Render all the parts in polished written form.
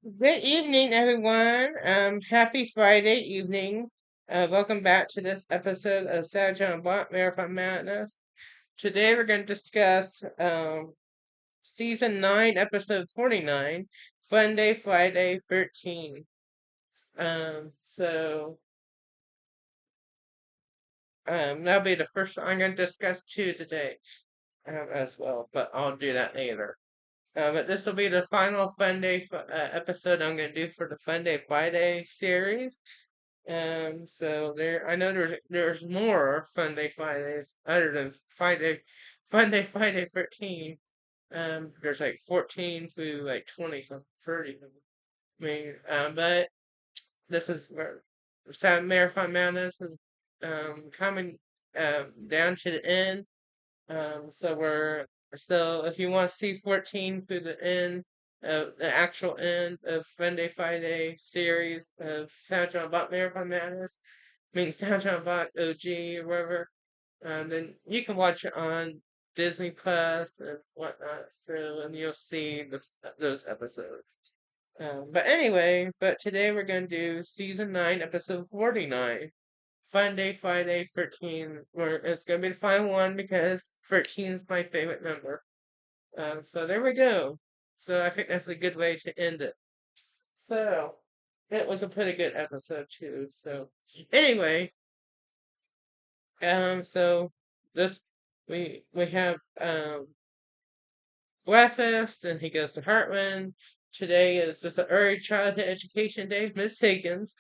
Good evening, everyone. Happy Friday evening. Welcome back to this episode of Sad John Block Marathon Madness. Today we're going to discuss season 9, episode 49, Fun Day Friday 13. So that'll be the first one I'm going to discuss two today as well, but I'll do that later. But this will be the final Fun Day episode I'm going to do for the Fun Day Friday series. So I know there's more Fun Day Fridays other than Fun Day Friday 13. There's like 14 through like 20 some 30. I mean, but this is where Sad Marathon Madness is coming down to the end. So if you want to see 14 through the end, the actual end of Friday Friday series of Soundtrack Bot Marathon Madness, I mean Soundtrack Bot OG or whatever, then you can watch it on Disney Plus and whatnot. So and you'll see those episodes. But today we're gonna do season 9, episode 49. Fun Day Friday 13, where it's gonna be the final one because 13 is my favorite number. So there we go. So I think that's a good way to end it. So it was a pretty good episode too. So anyway, so this we have breakfast and he goes to Hartman. Today is just an early childhood education day, Miss Higgins.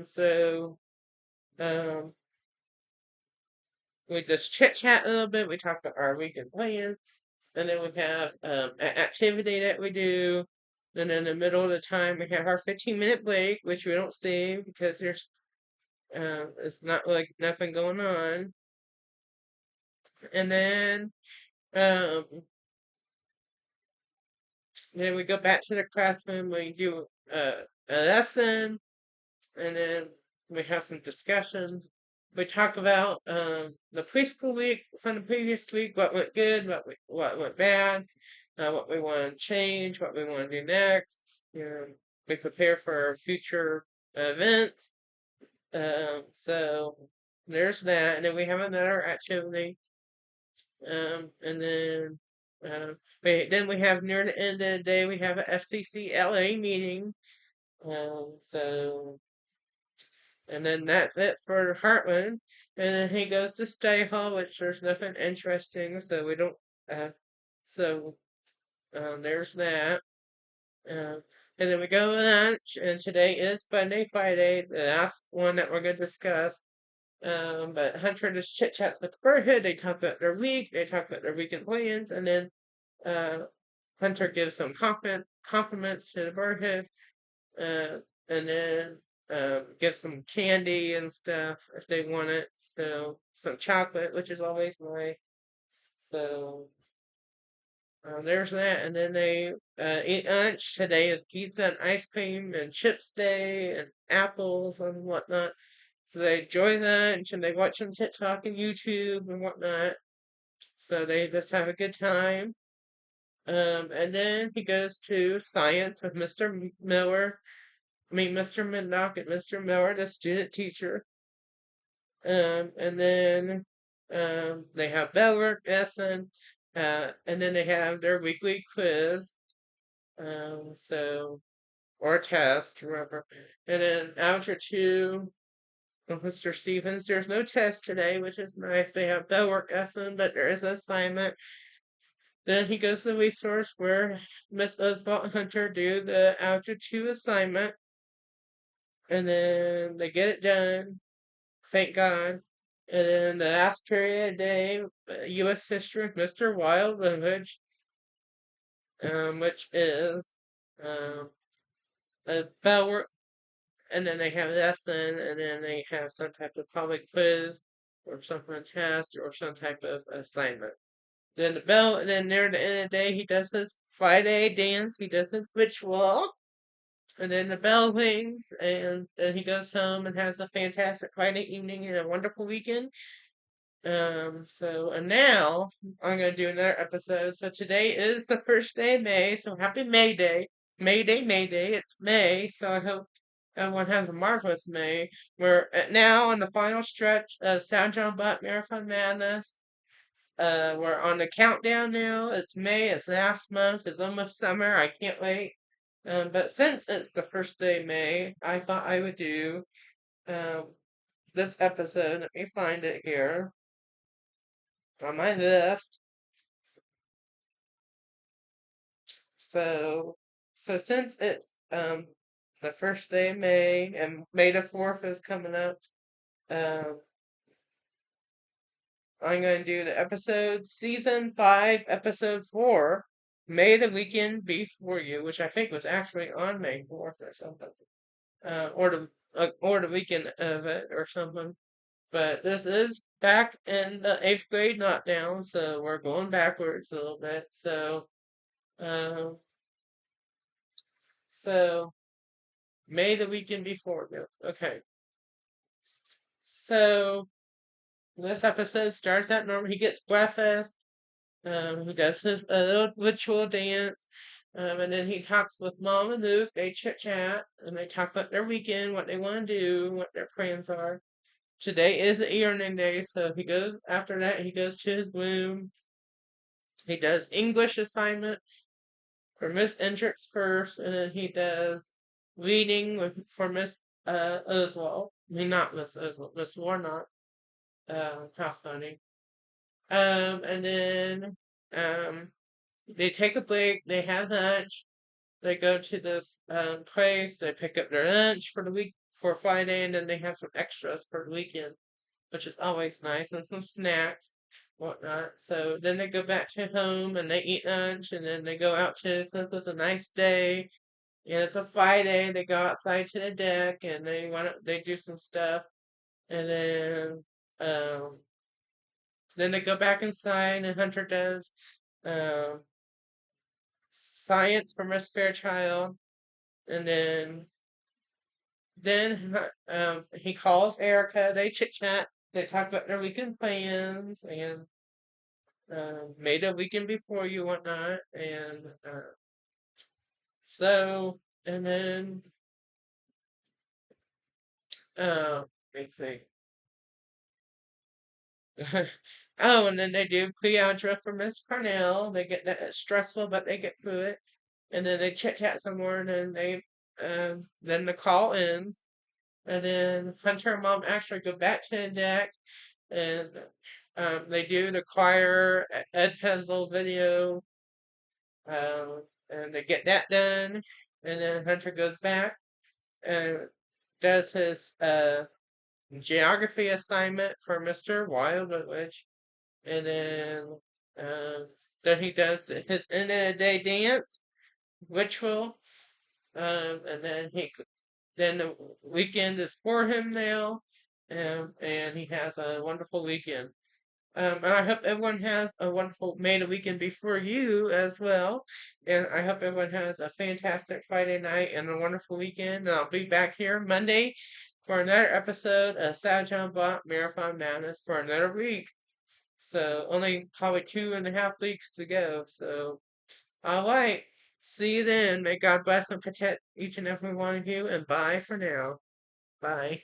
So um we just chit chat a little bit. We talk about our weekend plans, and then we have an activity that we do. Then in the middle of the time, we have our 15-minute break, which we don't see because it's not like nothing going on. And um, then we go back to the classroom. We do a lesson, and then we have some discussions. We talk about the preschool week from the previous week, what went good, what went bad, what we want to change, what we want to do next. We prepare for future events. So there's that, and then we have another activity, and then we have near the end of the day we have a FCCLA meeting. So and then that's it for Hartman. And then he goes to study hall, which there's nothing interesting, so we don't. Uh, so there's that. Uh, and then we go to lunch, and today is Fun Day Friday, the last one that we're going to discuss. But Hunter just chit chats with the Burrhood. They talk about their week, they talk about their weekend plans, and then uh, Hunter gives some compliments to the Burrhood. And then get some candy and stuff if they want it. So some chocolate, which is always nice. So there's that, and then they eat lunch. Today is pizza and ice cream and chips day and apples and whatnot. So they enjoy lunch and they watch some TikTok and YouTube and whatnot. So they just have a good time. And then he goes to science with Mr. Miller. I mean, Mr. Midnock and Mr. Miller, the student teacher. And then they have bell work lesson, and then they have their weekly quiz, so or test, whatever. And then after two, of Mr. Stevens, there's no test today, which is nice. They have bell work lesson, but there is an assignment. Then he goes to the resource where Miss Oswald and Hunter do the after two assignment, and then they get it done. Thank God. And then the last period of the day, U.S. history, Mr. Wild Village, which is um, a bell, and then they have a lesson, and then they have some type of public quiz, or some kind of test, or some type of assignment. Then the bell, and then near the end of the day, he does his Friday dance, he does his ritual, and then the bell rings, and then he goes home and has a fantastic Friday evening and a wonderful weekend. And now I'm gonna do another episode. So today is the first day of May, so happy May Day. Mayday, Mayday. It's May, so I hope everyone has a marvelous May. We're now on the final stretch of Sound John Butt Marathon Madness. We're on the countdown now. It's May. It's last month. It's almost summer. I can't wait. But since it's the first day of May, I thought I would do um, this episode. Let me find it here on my list. So, so since it's the first day of May and May the 4th is coming up, um, I'm going to do the episode season 5, episode 4, May the Weekend Before You, which I think was actually on May 4th or something, or the weekend of it or something. But this is back in the 8th grade, not down, so we're going backwards a little bit. Um, so May the Weekend Before You. Okay. So this episode starts out normal. He gets breakfast. He does his little ritual dance. And then he talks with Mom and Luke. They chit chat and they talk about their weekend, what they want to do, what their plans are. Today is the evening day, so he goes after that. He goes to his room. He does English assignment for Miss Hendricks first, and then he does reading for Miss Oswald. I mean, not Miss Oswald, Miss Warnock. How funny. And then they take a break. They have lunch. They go to this place. They pick up their lunch for the week for Friday, and then they have some extras for the weekend, which is always nice, and some snacks, whatnot. So then they go back to home and they eat lunch, and then they go out to since it's a nice day and it's a Friday. They go outside to the deck and they do some stuff, and um then they go back inside, and Hunter does um science for Miss Fairchild, and then he calls Erica. They chit chat. They talk about their weekend plans and made a weekend before you, whatnot, and so and then let's see. Oh, and then they do pre-algebra for Miss Parnell. They get that it's stressful, but they get through it, and then they chit chat some more, and then the call ends. And then Hunter and Mom actually go back to the deck and they do the choir Ed Puzzle video, and they get that done. And then Hunter goes back and does his geography assignment for Mr. Wildwood, and um, then he does his end of the day dance ritual, and then the weekend is for him now, and he has a wonderful weekend. And I hope everyone has a wonderful May the weekend before you as well. And I hope everyone has a fantastic Friday night and a wonderful weekend. And I'll be back here Monday for another episode of Sad John Block Marathon Madness for another week. So only probably 2.5 weeks to go. So all right. See you then. May God bless and protect each and every one of you. And bye for now. Bye.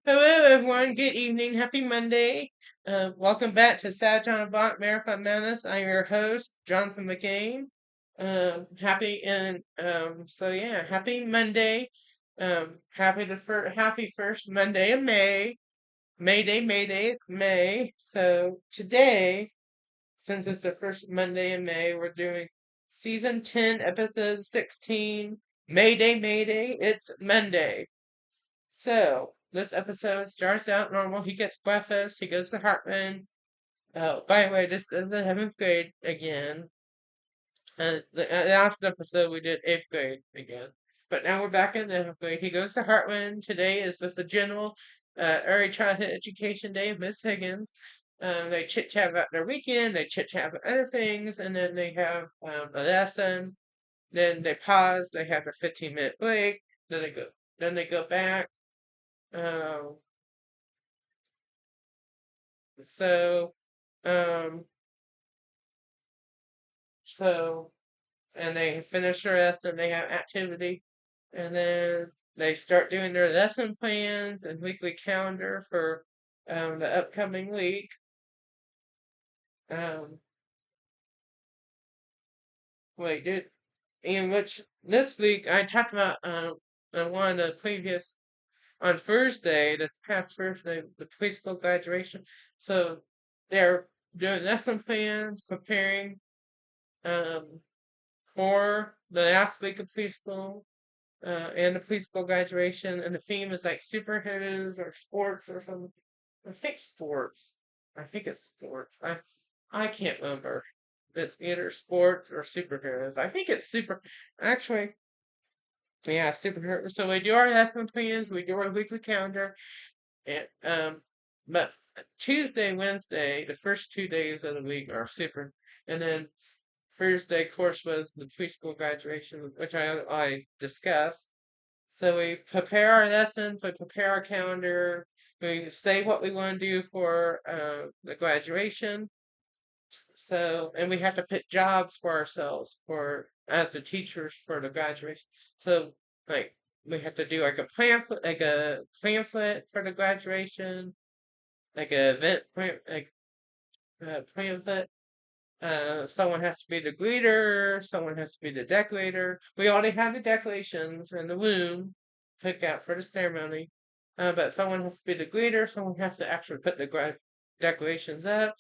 Hello, everyone. Good evening. Happy Monday. Welcome back to Sad John Bot Marathon Madness. I'm your host, Johnson McCain. Happy Monday. Happy first Monday of May. Mayday, Mayday. It's May. So today, since it's the first Monday in May, we're doing season 10, episode 16. Mayday, Mayday. It's Monday. So, this episode starts out normal. He gets breakfast. He goes to Hartman. By the way, this is the 7th grade again. The last episode we did 8th grade again. But now we're back in 7th grade. He goes to Hartman. Today is just the general early childhood education day of Miss Higgins. They chit chat about their weekend. They chit chat about other things, and then they have a lesson. Then they pause. They have a 15-minute break. Then they go. Then they go back. Um, so, um, so and they finish their lesson, they have activity, and then they start doing their lesson plans and weekly calendar for the upcoming week. Um, wait, did in which this week I talked about on one of the previous on Thursday, this past Thursday, the preschool graduation. So they're doing lesson plans, preparing um, for the last week of preschool and the preschool graduation. And the theme is like superheroes or sports or something. I think sports. I think it's sports. I can't remember. It's either sports or superheroes. I think it's super. Actually, yeah, superheroes. So we do our lesson plans. We do our weekly calendar. And but Tuesday, Wednesday, the first 2 days of the week are super, and then Thursday, of course, was the preschool graduation, which I discussed. So we prepare our lessons, we prepare our calendar, we say what we want to do for the graduation. So, and we have to pick jobs for ourselves for as the teachers for the graduation. So, like we have to do like a pamphlet for the graduation, like a event like pamphlet. Someone has to be the greeter, someone has to be the decorator. We already have the decorations in the room picked out for the ceremony, but someone has to be the greeter, someone has to actually put the decorations up.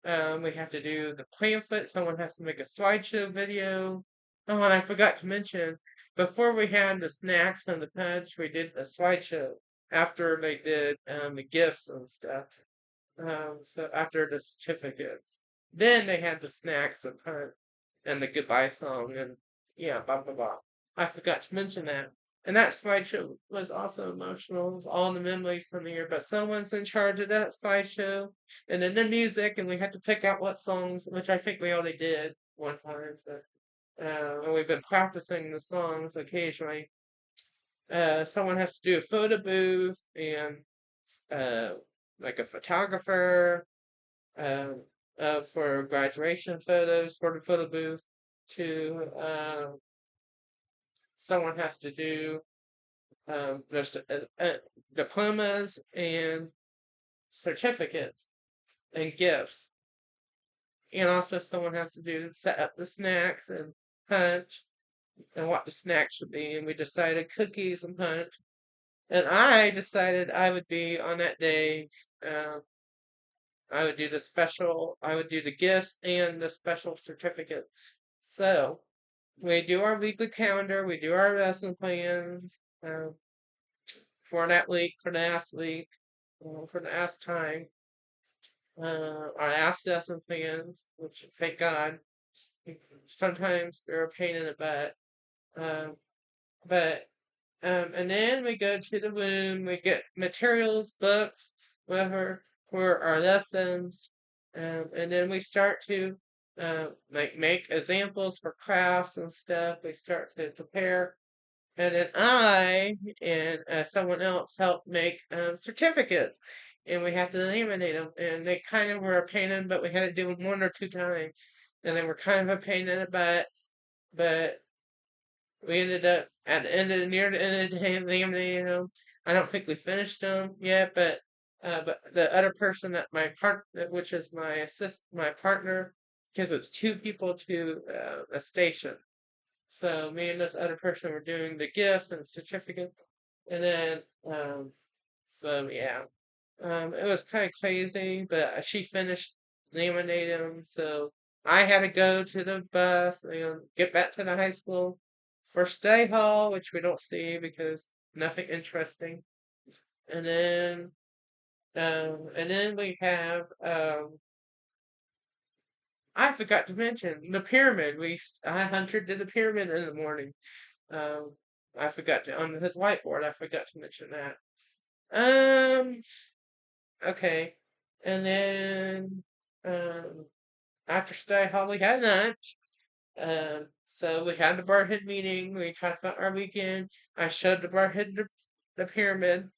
We have to do the pamphlet, someone has to make a slideshow video. Oh, and I forgot to mention, before we had the snacks and the punch, we did a slideshow after they did the gifts and stuff. So after the certificates, then they had the snacks and hunt and the goodbye song and yeah, blah blah blah. I forgot to mention that. And that slideshow was also emotional. It was all the memories from the year, but someone's in charge of that slideshow, and then the music, and we had to pick out what songs, which I think we already did one time. But and we've been practicing the songs occasionally. Someone has to do a photo booth and uh, like a photographer um, for graduation photos for the photo booth to someone has to do there's diplomas and certificates and gifts, and also someone has to do set up the snacks and punch and what the snacks should be, and we decided cookies and punch, and I decided I would be on that day. Um, I would do I would do the gifts and the special certificate. So we do our weekly calendar, we do our lesson plans for that week, for the last week, for the last time, our last lesson plans, which thank God, sometimes they're a pain in the butt. Um, but and then we go to the room, we get materials, books, whatever, for our lessons. And then we start to like make examples for crafts and stuff. We start to prepare. And then I and someone else helped make certificates. And we had to laminate them. And they kind of were a pain in, but we had to do them 1 or 2 times. And they were kind of a pain in the butt. But we ended up at the end of near the end of the day laminating them. I don't think we finished them yet, but the other person that which is my partner, because it's 2 people to a station. So me and this other person were doing the gifts and certificate, and then so yeah, it was kind of crazy, but she finished laminating them, so I had to go to the bus and get back to the high school for study hall, which we don't see because nothing interesting. And then we have I forgot to mention the pyramid. Hunter did the pyramid in the morning. Um, I forgot to on his whiteboard. I forgot to mention that. Um, okay, and then um, after study hall, we had lunch. So we had the barhead meeting. We talked about our weekend. I showed the barhead the pyramid,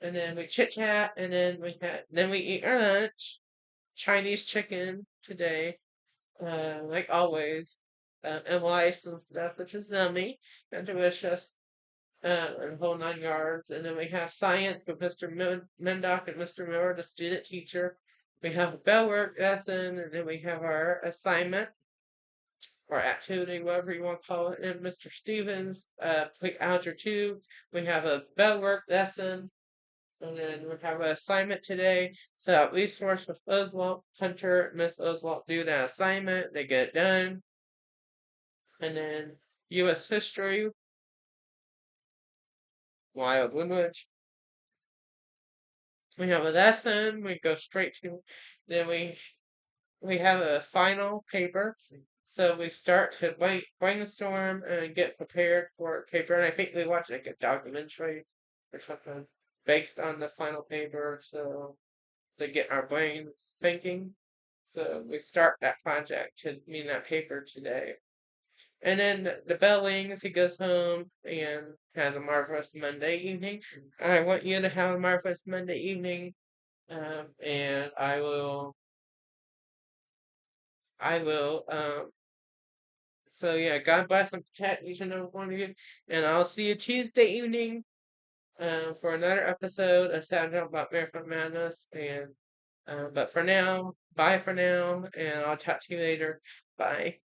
and then we chit chat, and then we eat our lunch. Chinese chicken today, like always. and lice and stuff, which is yummy and delicious, and whole 9 yards. And then we have science with Mr. Mendock and Mr. Miller, the student teacher. We have a bell work lesson, and then we have our assignment or activity, whatever you want to call it. And Mr. Stevens, Algebra 2, we have a bell work lesson, and then we have an assignment today. So at least works with Oswald, Hunter, Miss Oswald do that assignment, they get it done. And then U.S. history, wild language. We have a lesson, we go straight to, then we have a final paper. So we start to brainstorm and get prepared for a paper. And I think we watch like a documentary or something based on the final paper. So to get our brains thinking. So we start that project to mean that paper today. And then the bell rings, he goes home and has a marvelous Monday evening. I want you to have a marvelous Monday evening. And I will, so yeah, God bless and protect each and every one of you. And I'll see you Tuesday evening, for another episode of Saturday Night about Marathon Madness. And, but for now, bye for now, and I'll talk to you later. Bye.